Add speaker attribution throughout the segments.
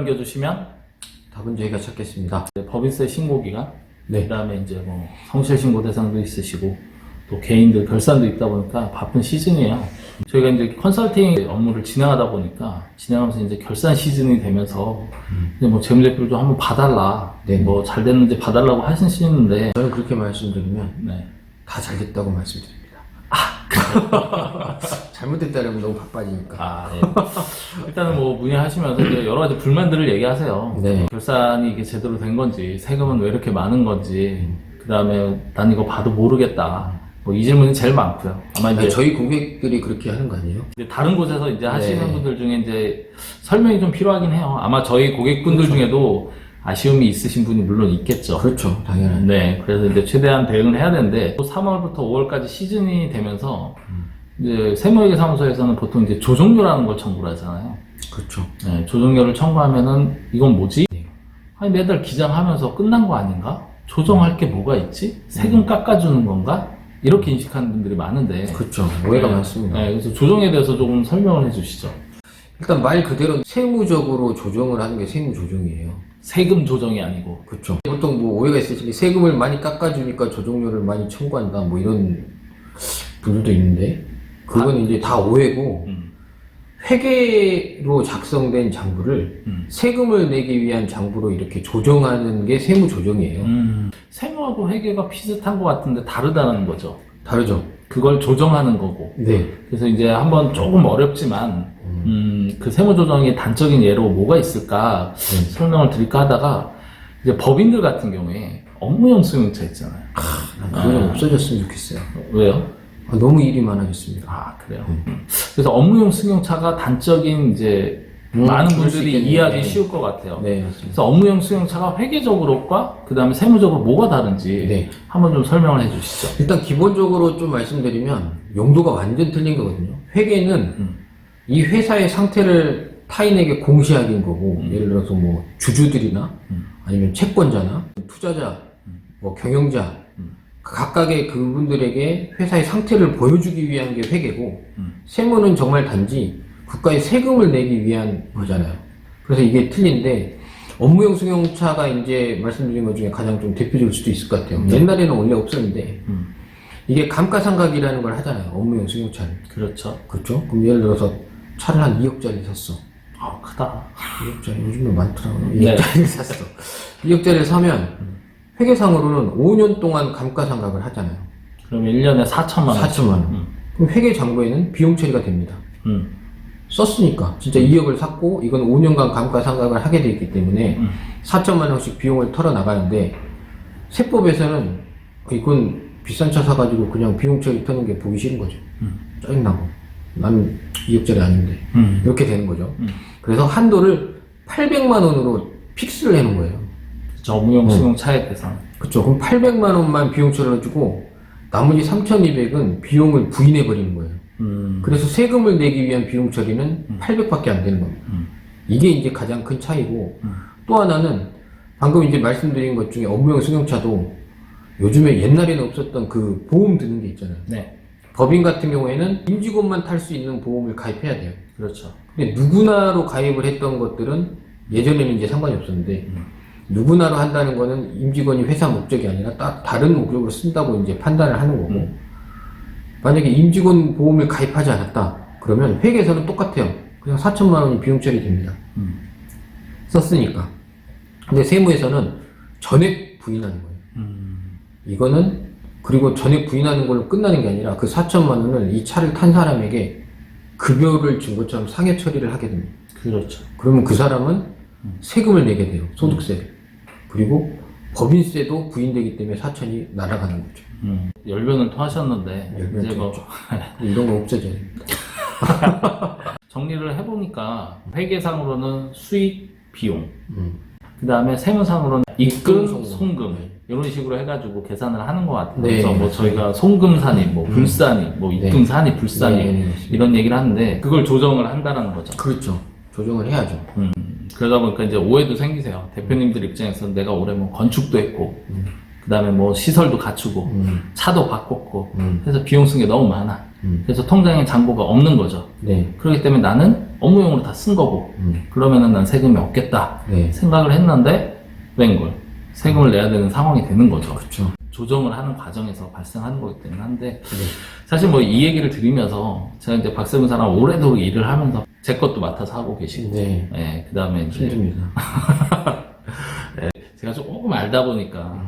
Speaker 1: 남겨주시면
Speaker 2: 답은 저희가 찾겠습니다.
Speaker 1: 법인세 신고 기간,
Speaker 2: 네.
Speaker 1: 그다음에 이제 뭐 성실 신고 대상도 있으시고 또 개인들 결산도 있다 보니까 바쁜 시즌이에요. 저희가 이제 컨설팅 업무를 진행하다 보니까 진행하면서 이제 결산 시즌이 되면서 이제 뭐 재무제표를 좀 한번 봐달라,
Speaker 2: 네.
Speaker 1: 뭐 잘 됐는지 봐달라고 하시는데
Speaker 2: 저는 그렇게 말씀드리면
Speaker 1: 네.
Speaker 2: 다 잘 됐다고 말씀드립니다. 잘못됐다면 너무 바빠지니까.
Speaker 1: 아, 네. 일단은 뭐 문의하시면서 이제 여러 가지 불만들을 얘기하세요.
Speaker 2: 네.
Speaker 1: 결산이 이게 제대로 된 건지, 세금은 왜 이렇게 많은 건지, 그 다음에 난 이거 봐도 모르겠다. 뭐 이 질문이 제일 많고요. 아마 이제
Speaker 2: 저희 고객들이 그렇게 하는 거 아니에요?
Speaker 1: 다른 곳에서 이제 하시는
Speaker 2: 네.
Speaker 1: 분들 중에 이제 설명이 좀 필요하긴 해요. 아마 저희 고객분들
Speaker 2: 그렇죠.
Speaker 1: 중에도 아쉬움이 있으신 분이 물론 있겠죠.
Speaker 2: 그렇죠, 당연히.
Speaker 1: 네, 그래서 이제 최대한 대응을 해야 되는데, 또 3월부터 5월까지 시즌이 되면서, 이제 세무회계사무소에서는 보통 이제 조정료라는 걸 청구를 하잖아요.
Speaker 2: 그렇죠.
Speaker 1: 네, 조정료를 청구하면은, 이건 뭐지?
Speaker 2: 네.
Speaker 1: 아니, 매달 기장하면서 끝난 거 아닌가? 조정할 게 뭐가 있지? 세금 깎아주는 건가? 이렇게 인식하는 분들이 많은데.
Speaker 2: 그렇죠. 오해가
Speaker 1: 네.
Speaker 2: 많습니다.
Speaker 1: 네, 그래서 조정에 대해서 조금 설명을 해 주시죠.
Speaker 2: 일단 말 그대로 세무적으로 조정을 하는 게 세무조정이에요.
Speaker 1: 세금 조정이 아니고.
Speaker 2: 그렇죠. 보통 뭐 오해가 있으시게 세금을 많이 깎아주니까 조정료를 많이 청구한다 뭐 이런 분들도 있는데 그건 이제 다 오해고 회계로 작성된 장부를 세금을 내기 위한 장부로 이렇게 조정하는 게 세무조정이에요.
Speaker 1: 세무하고 회계가 비슷한 것 같은데 다르다는 거죠.
Speaker 2: 다르죠?
Speaker 1: 그걸 조정하는 거고.
Speaker 2: 네.
Speaker 1: 그래서 이제 한번 조금 어렵지만, 그 세무조정의 단적인 예로 뭐가 있을까 설명을 드릴까 하다가, 이제 법인들 같은 경우에 업무용 승용차 있잖아요.
Speaker 2: 난 그거 좀 없어졌으면 좋겠어요.
Speaker 1: 왜요?
Speaker 2: 너무 일이 많아졌습니다.
Speaker 1: 아, 그래요? 그래서 업무용 승용차가 단적인 이제 많은
Speaker 2: 그럴 수
Speaker 1: 분들이
Speaker 2: 있겠네요.
Speaker 1: 이해하기
Speaker 2: 네.
Speaker 1: 쉬울 것 같아요.
Speaker 2: 네, 맞습니다.
Speaker 1: 그래서 업무용 승용차가 회계적으로과 그 다음에 세무적으로 뭐가 다른지
Speaker 2: 네.
Speaker 1: 한번 좀 설명을 해 주시죠.
Speaker 2: 일단 기본적으로 좀 말씀드리면 용도가 완전 틀린 거거든요. 회계는 이 회사의 상태를 타인에게 공시하기인 거고 예를 들어서 뭐 주주들이나 아니면 채권자나 투자자, 뭐 경영자 각각의 그분들에게 회사의 상태를 보여주기 위한 게 회계고 세무는 정말 단지 국가에 세금을 내기 위한 거잖아요. 그래서 이게 틀린데 업무용 승용차가 이제 말씀드린 것 중에 가장 좀 대표적일 수도 있을 것 같아요. 옛날에는 원래 없었는데 이게 감가상각이라는 걸 하잖아요. 업무용 승용차를.
Speaker 1: 그렇죠.
Speaker 2: 그렇죠? 그럼 예를 들어서 차를 한 2억짜리 샀어.
Speaker 1: 아, 크다.
Speaker 2: 2억짜리 요즘에 많더라고요.
Speaker 1: 네.
Speaker 2: 2억짜리 샀어. 2억짜리를 사면 회계상으로는 5년 동안 감가상각을 하잖아요.
Speaker 1: 그럼 1년에 4천만 원.
Speaker 2: 4천만 원. 그럼 회계장부에는 비용 처리가 됩니다. 썼으니까 진짜 2억을 샀고 이건 5년간 감가상각을 하게 돼 있기 때문에 4천만 원씩 비용을 털어 나가는데 세법에서는 이건 비싼 차 사가지고 그냥 비용 처리 터는 게 보기 싫은 거죠. 짜증나고 나는 2억짜리 아닌데 이렇게 되는 거죠. 그래서 한도를 800만 원으로 픽스를 해놓은 거예요.
Speaker 1: 저 업무용 승용차에 대해서는.
Speaker 2: 그쵸. 그럼 800만 원만 비용 처리를 해주고 나머지 3,200은 비용을 부인해 버리는 거예요. 그래서 세금을 내기 위한 비용 처리는 800밖에 안 되는 겁니다. 이게 이제 가장 큰 차이고 또 하나는 방금 이제 말씀드린 것 중에 업무용 승용차도 요즘에 옛날에는 없었던 그 보험 드는 게 있잖아요.
Speaker 1: 네.
Speaker 2: 법인 같은 경우에는 임직원만 탈 수 있는 보험을 가입해야 돼요.
Speaker 1: 그렇죠.
Speaker 2: 근데 누구나로 가입을 했던 것들은 예전에는 이제 상관이 없었는데 누구나로 한다는 거는 임직원이 회사 목적이 아니라 딱 다른 목적으로 쓴다고 이제 판단을 하는 거고 만약에 임직원 보험을 가입하지 않았다 그러면 회계에서는 똑같아요. 그냥 4천만 원이 비용 처리 됩니다. 썼으니까. 근데 세무에서는 전액 부인하는 거예요. 이거는 그리고 전액 부인하는 걸로 끝나는 게 아니라 그 4천만 원을 이 차를 탄 사람에게 급여를 준 것처럼 상해 처리를 하게 됩니다.
Speaker 1: 그렇죠.
Speaker 2: 그러면 그 사람은 세금을 내게 돼요. 소득세를. 그리고 법인세도 부인되기 때문에 4천이 날아가는 거죠.
Speaker 1: 연료는 토하셨는데
Speaker 2: 연료는
Speaker 1: 이제 뭐
Speaker 2: 이런 거 없어져야 됩니다.
Speaker 1: 정리를 해보니까 회계상으로는 수익, 비용, 그 다음에 세무상으로는 입금,
Speaker 2: 입금,
Speaker 1: 송금 이런 식으로 해가지고 계산을 하는 것 같아요.
Speaker 2: 네,
Speaker 1: 그래서 뭐 저희가 송금산입, 뭐 불산입, 뭐 입금산입, 불산입
Speaker 2: 네,
Speaker 1: 이런 얘기를 하는데 그걸 조정을 한다는 거죠.
Speaker 2: 그렇죠. 조정을 해야죠.
Speaker 1: 그러다 보니까 이제 오해도 생기세요. 대표님들 입장에서 내가 올해 뭐 건축도 했고, 그 다음에 뭐 시설도 갖추고, 차도 바꿨고, 해서 비용 쓴 게 너무 많아. 그래서 통장에 잔고가 없는 거죠.
Speaker 2: 네.
Speaker 1: 그렇기 때문에 나는 업무용으로 다 쓴 거고 그러면은 난 세금이 없겠다
Speaker 2: 네.
Speaker 1: 생각을 했는데 웬걸 세금을 내야 되는 상황이 되는 거죠.
Speaker 2: 그렇죠.
Speaker 1: 조정을 하는 과정에서 발생하는 거기 때문에 한데 사실 뭐 이 얘기를 드리면서 제가 이제 박세무사랑 오래도록 일을 하면서 제 것도 맡아서 하고 계시고
Speaker 2: 네.
Speaker 1: 예, 그 다음에 이제
Speaker 2: 힘듭니다.
Speaker 1: 제가 조금 알다 보니까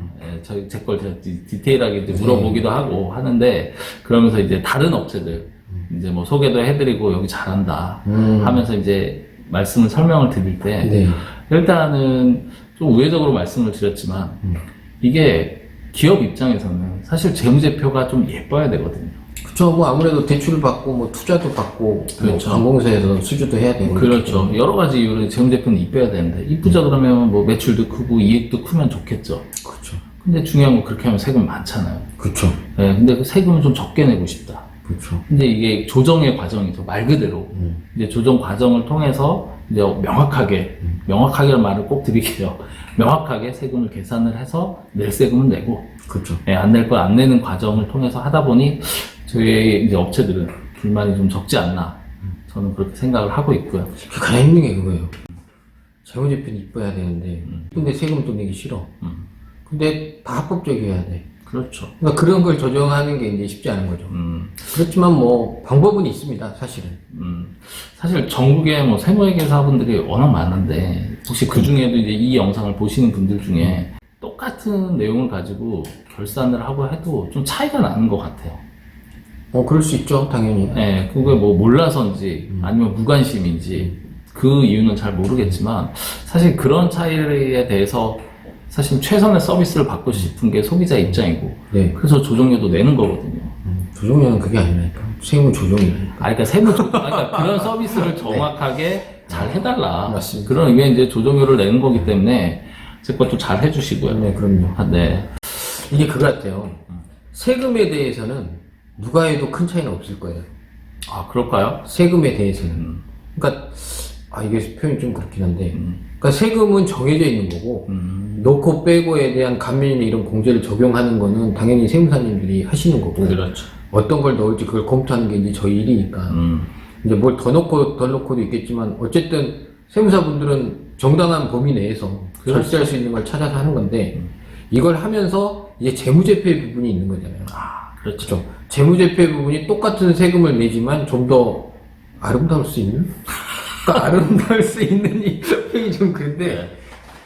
Speaker 1: 제 걸 제가 디테일하게 이제 물어보기도 하고 하는데 그러면서 이제 다른 업체들 이제 뭐 소개도 해드리고 여기 잘한다 하면서 이제 말씀을 설명을 드릴 때
Speaker 2: 네.
Speaker 1: 일단은 좀 우회적으로 말씀을 드렸지만 이게 기업 입장에서는 사실 재무제표가 좀 예뻐야 되거든요.
Speaker 2: 그렇죠. 뭐 아무래도 대출을 받고 뭐 투자도 받고
Speaker 1: 그렇죠.
Speaker 2: 뭐 관공서에서 수주도 해야 되고
Speaker 1: 그렇죠. 여러 가지 이유로 재무제표는 이뻐야 되는데 이쁘자 그러면 뭐 매출도 크고 이익도 크면 좋겠죠.
Speaker 2: 그렇죠.
Speaker 1: 근데 중요한 건 그렇게 하면 세금 많잖아요.
Speaker 2: 그렇죠.
Speaker 1: 네, 근데 그 세금을 좀 적게 내고 싶다.
Speaker 2: 그렇죠.
Speaker 1: 근데 이게 조정의 과정이죠. 말 그대로. 이제 조정 과정을 통해서 이제 명확하게라는 말을 꼭 드릴게요. 명확하게 세금을 계산을 해서 낼 세금은 내고,
Speaker 2: 그렇죠.
Speaker 1: 안 낼 거 안 내는 과정을 통해서 하다 보니 저희 이제 업체들은 불만이 좀 적지 않나. 저는 그렇게 생각을 하고 있고요.
Speaker 2: 가장 힘든 게 그거예요. 재무제표는 이뻐야 되는데, 근데 세금도 내기 싫어. 근데 다 합법적이어야 돼.
Speaker 1: 그렇죠.
Speaker 2: 그러니까 그런 걸 조정하는 게 이제 쉽지 않은 거죠. 그렇지만 뭐 방법은 있습니다, 사실은.
Speaker 1: 사실 전국에 뭐 세무회계사분들이 워낙 많은데 혹시 그 중에도 이제 이 영상을 보시는 분들 중에 똑같은 내용을 가지고 결산을 하고 해도 좀 차이가 나는 것 같아요.
Speaker 2: 그럴 수 있죠, 당연히.
Speaker 1: 네, 그게 뭐 몰라서인지 아니면 무관심인지 그 이유는 잘 모르겠지만 사실 그런 차이에 대해서 사실 최선의 서비스를 받고 싶은 게 소비자 입장이고
Speaker 2: 네.
Speaker 1: 그래서 조정료도 내는 거거든요.
Speaker 2: 조정료는 그게 아니라니까. 세무 조정이라니까.
Speaker 1: 그러니까 그러니까 그런 서비스를 정확하게 잘 해달라.
Speaker 2: 맞습니다.
Speaker 1: 그런 의미에 이제 조정료를 내는 거기 때문에 제 것도 잘 해주시고요.
Speaker 2: 네, 그럼요.
Speaker 1: 네.
Speaker 2: 이게 그거 같아요. 세금에 대해서는 누가 해도 큰 차이는 없을 거예요.
Speaker 1: 아, 그럴까요?
Speaker 2: 세금에 대해서는. 그러니까, 이게 표현이 좀 그렇긴 한데, 그러니까 세금은 정해져 있는 거고, 넣고 빼고에 대한 감면이나 이런 공제를 적용하는 거는 당연히 세무사님들이 하시는 거고,
Speaker 1: 그렇죠.
Speaker 2: 어떤 걸 넣을지 그걸 검토하는 게 이제 저희 일이니까, 이제 뭘 더 넣고 덜 넣고도 있겠지만, 어쨌든 세무사분들은 정당한 범위 내에서
Speaker 1: 그렇죠.
Speaker 2: 절세할 수 있는 걸 찾아서 하는 건데, 이걸 하면서 이제 재무제표의 부분이 있는 거잖아요.
Speaker 1: 그렇죠.
Speaker 2: 재무제표의 부분이 똑같은 세금을 내지만 좀 더 아름다울 수 있는? 그러니까 아름다울 수 있는 이 표현이 좀 그런데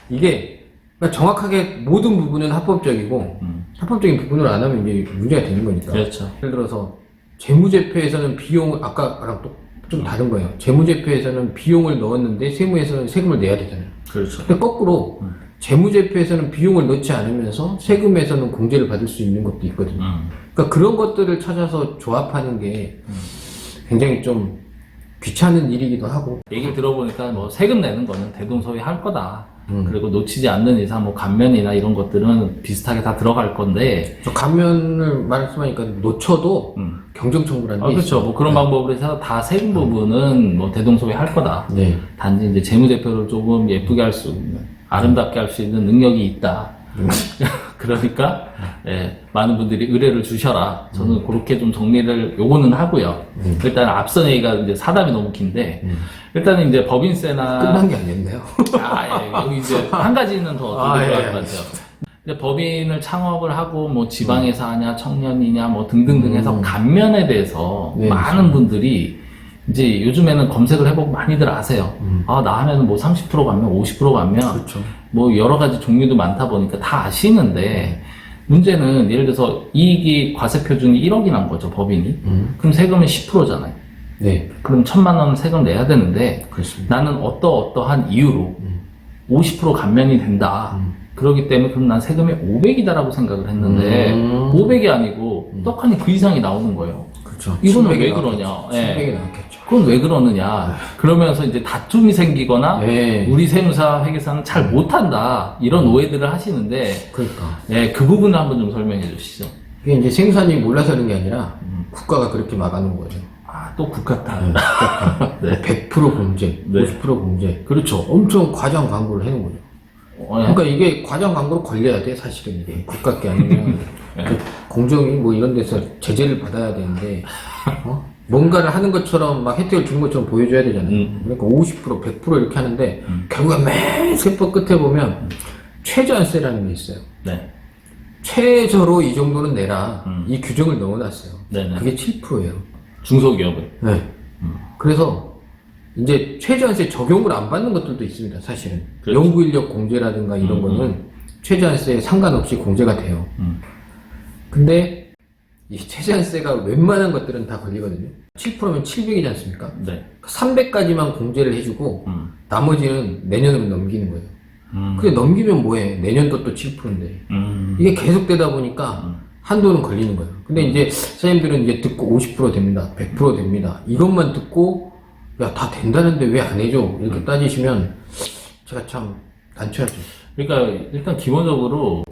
Speaker 2: 이게 그러니까 정확하게 모든 부분은 합법적이고 합법적인 부분을 안 하면 이제 문제가 되는 거니까.
Speaker 1: 그렇죠.
Speaker 2: 예를 들어서 재무제표에서는 비용 아까랑 또 좀 다른 거예요. 재무제표에서는 비용을 넣었는데 세무에서는 세금을 내야 되잖아요.
Speaker 1: 그렇죠.
Speaker 2: 근데 거꾸로 재무제표에서는 비용을 넣지 않으면서 세금에서는 공제를 받을 수 있는 것도 있거든요. 그러니까 그런 것들을 찾아서 조합하는 게 굉장히 좀 귀찮은 일이기도 하고.
Speaker 1: 얘기를 들어보니까 뭐 세금 내는 거는 대동소이할 거다. 그리고 놓치지 않는 이상 뭐 감면이나 이런 것들은 비슷하게 다 들어갈 건데.
Speaker 2: 저 감면을 말씀하니까 놓쳐도 경정청구라는 게
Speaker 1: 그렇죠.
Speaker 2: 있어요.
Speaker 1: 뭐 그런 방법으로 해서 다 세금 부분은 뭐 대동소이할 거다.
Speaker 2: 네.
Speaker 1: 단지 이제 재무제표를 조금 예쁘게 할 수 있는, 아름답게 할 수 있는 능력이 있다. 그러니까 많은 분들이 의뢰를 주셔라. 저는 그렇게 좀 정리를 요거는 하고요. 일단 앞선 얘기가 이제 사담이 너무 긴데 일단은 이제 법인세나
Speaker 2: 끝난 게 아니었나요?
Speaker 1: 여기 이제 한 가지는 더 들어갈 것 같아요. 이제 법인을 창업을 하고 뭐 지방회사냐 청년이냐 뭐 등등등 해서 감면에 대해서
Speaker 2: 네,
Speaker 1: 많은 분들이 이제 요즘에는 검색을 해보고 많이들 아세요. 나 하면은 뭐 30% 감면, 50% 감면,
Speaker 2: 그렇죠.
Speaker 1: 뭐 여러 가지 종류도 많다 보니까 다 아시는데 문제는 예를 들어서 이익이 과세 표준이 1억이 난 거죠, 법인이. 그럼 세금은 10%잖아요.
Speaker 2: 네.
Speaker 1: 그럼 1,000만 원 세금 내야 되는데
Speaker 2: 그렇습니다.
Speaker 1: 나는 어떠한 이유로 50% 감면이 된다. 그러기 때문에 그럼 난 세금이 500이다라고 생각을 했는데 500이 아니고 떡하니 그 이상이 나오는 거예요.
Speaker 2: 그렇죠.
Speaker 1: 이거는
Speaker 2: 700이
Speaker 1: 왜
Speaker 2: 나왔겠죠.
Speaker 1: 그러냐?
Speaker 2: 700이 나왔겠죠.
Speaker 1: 그건 왜 그러느냐? 그러면서 이제 다툼이 생기거나
Speaker 2: 네.
Speaker 1: 우리 세무사 회계사는 잘 못한다 이런 오해들을 하시는데
Speaker 2: 그러니까.
Speaker 1: 그 부분을 한번 좀 설명해 주시죠.
Speaker 2: 이게 이제 세무사님이 몰라서 그런 게 아니라 국가가 그렇게 막아놓은 거죠.
Speaker 1: 또 국가 탓.
Speaker 2: 네. 100% 공제,
Speaker 1: 네.
Speaker 2: 50% 공제.
Speaker 1: 그렇죠.
Speaker 2: 엄청 과장 광고를 해놓은 거죠. 그러니까 이게 과장 광고로 걸려야 돼, 사실은 이게. 국가께 아니면 그 공정위 뭐 이런 데서 제재를 받아야 되는데, 뭔가를 하는 것처럼 막 혜택을 주는 것처럼 보여줘야 되잖아요. 그러니까 50%, 100% 이렇게 하는데 결국에 맨 세법 끝에 보면 최저한세라는 게 있어요.
Speaker 1: 네.
Speaker 2: 최저로 이 정도는 내라. 이 규정을 넣어놨어요.
Speaker 1: 네네.
Speaker 2: 그게 7%예요.
Speaker 1: 중소기업을.
Speaker 2: 네. 그래서 이제 최저한세 적용을 안 받는 것들도 있습니다. 사실은
Speaker 1: 그렇죠.
Speaker 2: 연구인력 공제라든가 이런 거는 최저한세에 상관없이 공제가 돼요. 근데 이 최저한세가 웬만한 것들은 다 걸리거든요. 7%면 700이지 않습니까?
Speaker 1: 네.
Speaker 2: 300까지만 공제를 해주고 나머지는 내년으로 넘기는 거예요. 근데 넘기면 뭐해? 내년도 또 7%인데 이게 계속되다 보니까 한도는 걸리는 거예요. 근데 이제 사장님들은 이제 듣고 50% 됩니다, 100% 됩니다. 이것만 듣고 야, 다 된다는데 왜 안 해줘? 이렇게 따지시면 제가 참 난처하죠.
Speaker 1: 그러니까 일단 기본적으로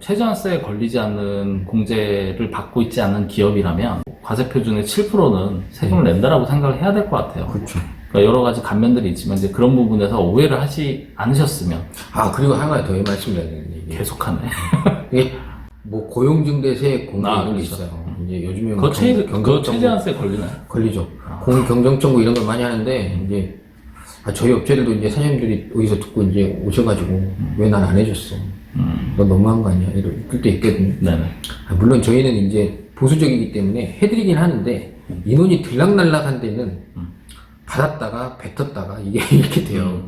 Speaker 1: 최저한세에 걸리지 않는 공제를 받고 있지 않은 기업이라면 과세표준의 7%는 세금을 낸다라고 생각을 해야 될 것 같아요.
Speaker 2: 그렇죠.
Speaker 1: 그러니까 여러 가지 간면들이 있지만 이제 그런 부분에서 오해를 하지 않으셨으면
Speaker 2: 아, 그리고 한 가지 더 말씀드리는 얘기.
Speaker 1: 계속하네.
Speaker 2: 이게 뭐 고용증대세 공제
Speaker 1: 아,
Speaker 2: 이런 게
Speaker 1: 그렇죠.
Speaker 2: 있어요. 이제 요즘에
Speaker 1: 그거 최저한세 걸리나요?
Speaker 2: 걸리죠. 공경정청구 이런 걸 많이 하는데 이제 저희 업체들도 이제 사장님들이 어디서 듣고 이제 오셔가지고 왜 난 안 해줬어? 너 너무한 거 아니야? 이럴 때 있거든요.
Speaker 1: 네네.
Speaker 2: 물론 저희는 이제 보수적이기 때문에 해드리긴 하는데 인원이 들락날락한 데는 받았다가 뱉었다가 이게 이렇게 돼요.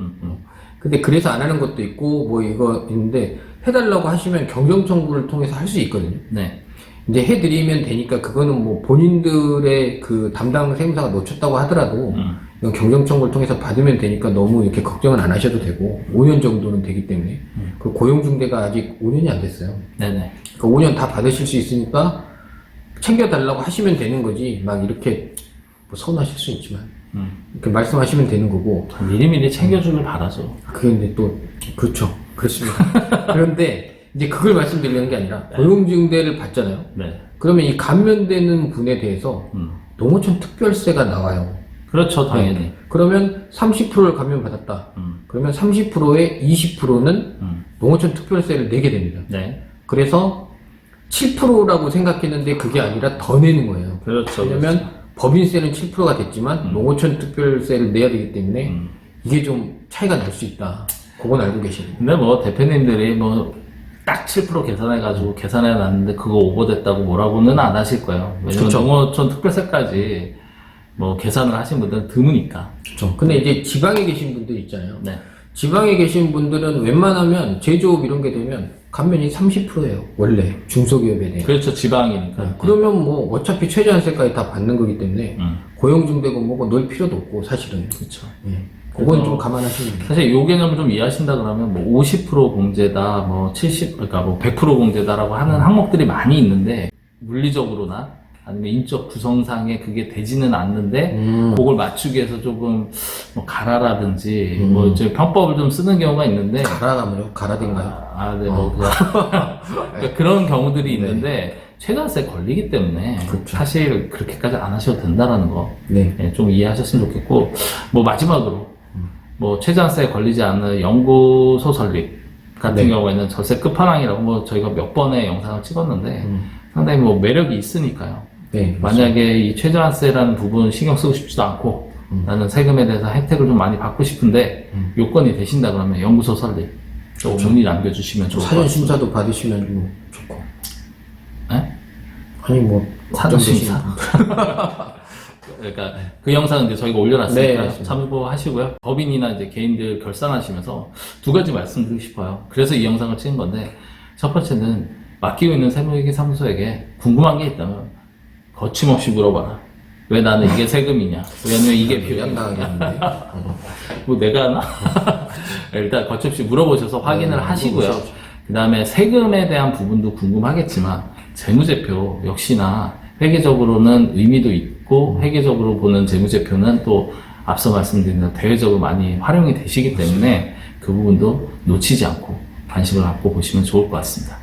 Speaker 2: 근데 그래서 안 하는 것도 있고 뭐 이거 있는데 해달라고 하시면 경정청구를 통해서 할 수 있거든요.
Speaker 1: 네.
Speaker 2: 이제 해드리면 되니까 그거는 뭐 본인들의 그 담당 세무사가 놓쳤다고 하더라도 이건 경정청구를 통해서 받으면 되니까 너무 이렇게 걱정은 안 하셔도 되고 5년 정도는 되기 때문에 그 고용중대가 아직 5년이 안 됐어요.
Speaker 1: 네네.
Speaker 2: 그 5년 다 받으실 수 있으니까 챙겨달라고 하시면 되는 거지 막 이렇게 뭐 서운하실 수 있지만 이렇게 말씀하시면 되는 거고
Speaker 1: 미리미리 챙겨주길 바라죠.
Speaker 2: 그게 이제 또 그렇죠. 그렇습니다. 그런데 이제 그걸 말씀드리는 게 아니라 고용중대를 받잖아요.
Speaker 1: 네.
Speaker 2: 그러면 이 감면되는 분에 대해서 농어촌 특별세가 나와요.
Speaker 1: 그렇죠, 당연히.
Speaker 2: 네. 그러면 30%를 감면받았다. 그러면 30%에 20%는 농어촌 특별세를 내게 됩니다.
Speaker 1: 네.
Speaker 2: 그래서 7%라고 생각했는데 그게 아니라 더 내는 거예요.
Speaker 1: 그렇죠.
Speaker 2: 왜냐면 법인세는 7%가 됐지만 농어촌 특별세를 내야 되기 때문에 이게 좀 차이가 날 수 있다. 그건 알고 계시네요.
Speaker 1: 근데 뭐 대표님들이 뭐 딱 7% 계산해가지고 계산해 놨는데 그거 오버됐다고 뭐라고는 안 하실 거예요. 왜냐면
Speaker 2: 그쵸.
Speaker 1: 농어촌 특별세까지 뭐 계산을 하신 분들은 드무니까.
Speaker 2: 그렇죠. 근데 이제 지방에 계신 분들 있잖아요.
Speaker 1: 네.
Speaker 2: 지방에 계신 분들은 웬만하면 제조업 이런 게 되면 감면이 30%예요. 원래 중소기업에 대해.
Speaker 1: 그렇죠, 지방이니까.
Speaker 2: 그러면 뭐 어차피 최저한세까지 다 받는 거기 때문에 고용중대고 뭐고 넣을 필요도 없고 사실은.
Speaker 1: 그렇죠.
Speaker 2: 예. 그건 좀 감안하시면 돼요.
Speaker 1: 사실 요 개념을 좀 이해하신다 그러면 뭐 50% 공제다, 뭐 70, 그러니까 뭐 100% 공제다라고 하는 항목들이 많이 있는데 물리적으로나 아니면 인적 구성상에 그게 되지는 않는데 그걸 맞추기 위해서 조금 뭐 가라라든지 뭐 이제 편법을 좀 쓰는 경우가 있는데
Speaker 2: 가라가 뭐죠? 가라딘가요?
Speaker 1: 네, 뭐 그러니까 그런 경우들이 있는데 최저한세 걸리기 때문에
Speaker 2: 그렇죠.
Speaker 1: 사실 그렇게까지 안 하셔도 된다라는 거
Speaker 2: 네.
Speaker 1: 예, 좀 이해하셨으면 좋겠고 뭐 마지막으로 뭐 최저한세에 걸리지 않는 연구소 설립 같은
Speaker 2: 네.
Speaker 1: 경우에는 절세 끝판왕이라고 뭐 저희가 몇 번의 영상을 찍었는데 상당히 뭐 매력이 있으니까요.
Speaker 2: 네.
Speaker 1: 만약에 이 최저한세라는 부분 신경 쓰고 싶지도 않고 나는 세금에 대해서 혜택을 좀 많이 받고 싶은데 요건이 되신다 그러면 연구소 설립 또 문의 남겨주시면 좋을 것
Speaker 2: 사전
Speaker 1: 같습니다.
Speaker 2: 심사도 받으시면 뭐 좋고.
Speaker 1: 네?
Speaker 2: 아니 뭐
Speaker 1: 사전
Speaker 2: 걱정되시는
Speaker 1: 심사. 그러니까 그 영상은 이제 저희가 올려놨으니까
Speaker 2: 네,
Speaker 1: 참고하시고요. 법인이나 이제 개인들 결산하시면서 두 가지 말씀드리고 싶어요. 그래서 이 영상을 찍은 건데 첫 번째는 맡기고 있는 세무회계사무소에게 궁금한 게 있다면 거침없이 물어봐라. 왜 나는 이게 세금이냐? 왜냐면 이게 비용
Speaker 2: 나가겠는데.
Speaker 1: 뭐 내가 하나? 일단 거침없이 물어보셔서 확인을 하시고요. 그 다음에 세금에 대한 부분도 궁금하겠지만 재무제표 역시나 회계적으로는 의미도 있고 회계적으로 보는 재무제표는 또 앞서 말씀드린 대로 대외적으로 많이 활용이 되시기 때문에 그 부분도 놓치지 않고 관심을 갖고 보시면 좋을 것 같습니다.